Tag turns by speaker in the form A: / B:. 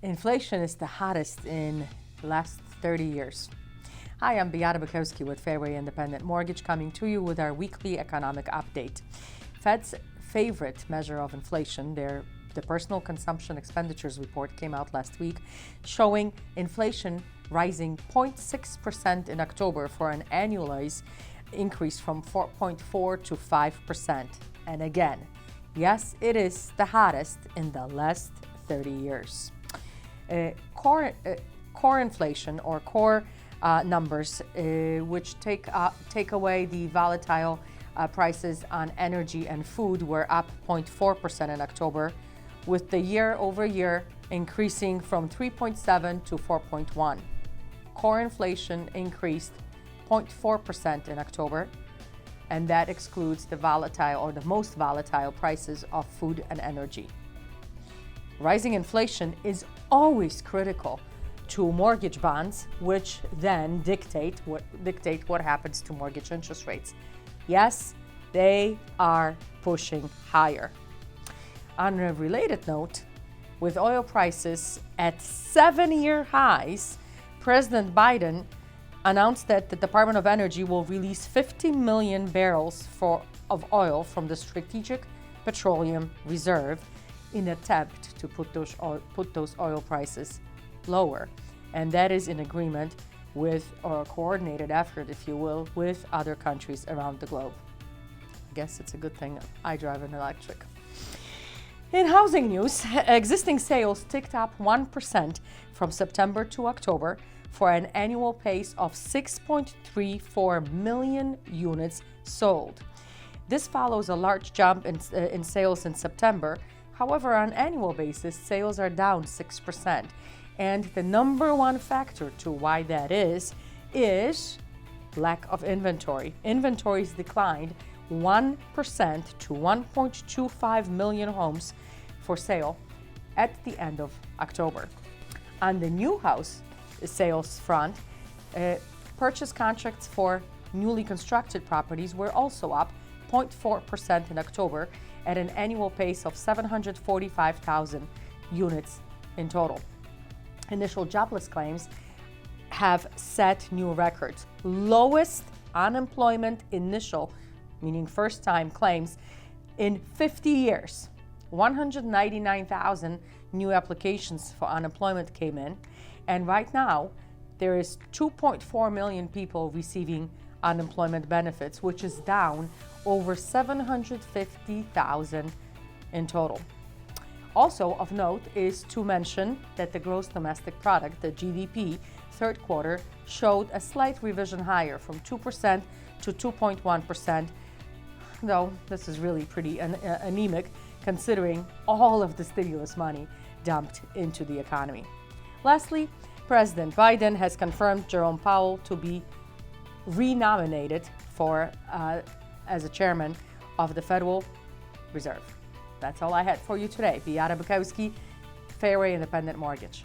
A: Inflation is the hottest in the last 30 years. Hi, I'm Beata Bukowski with Fairway Independent Mortgage, coming to you with our weekly economic update. Fed's favorite measure of inflation, the Personal Consumption Expenditures Report, came out last week, showing inflation rising 0.6% in October for an annualized increase from 4.4 to 5%. And again, yes, it is the hottest in the last 30 years. Core inflation, or core numbers, which take away the volatile prices on energy and food, were up 0.4% in October, with the year-over-year increasing from 3.7 to 4.1. Core inflation increased 0.4% in October, and that excludes the volatile or the most volatile prices of food and energy. Rising inflation is always critical to mortgage bonds, which then dictate what happens to mortgage interest rates. Yes, they are pushing higher. On a related note, with oil prices at 7-year highs, President Biden announced that the Department of Energy will release 50 million barrels of oil from the Strategic Petroleum Reserve in an attempt to put those oil prices lower. And that is in agreement with, or a coordinated effort, if you will, with other countries around the globe. I guess it's a good thing I drive an electric. In housing news, existing sales ticked up 1% from September to October for an annual pace of 6.34 million units sold. This follows a large jump in sales in September. However, on an annual basis, sales are down 6%. And the number one factor to why that is lack of inventory. Inventories declined 1% to 1.25 million homes for sale at the end of October. On the new house sales front, purchase contracts for newly constructed properties were also up 0.4% in October at an annual pace of 745,000 units in total. Initial jobless claims have set new records. Lowest unemployment initial, meaning first-time claims, in 50 years. 199,000 new applications for unemployment came in, and right now there is 2.4 million people receiving unemployment benefits, which is down over 750,000 in total. Also of note is to mention that the gross domestic product, the GDP, third quarter showed a slight revision higher from 2% to 2.1%, though this is really pretty anemic considering all of the stimulus money dumped into the economy. Lastly, President Biden has confirmed Jerome Powell to be renominated as a chairman of the Federal Reserve. That's all I had for you today. Beata Bukowski, Fairway Independent Mortgage.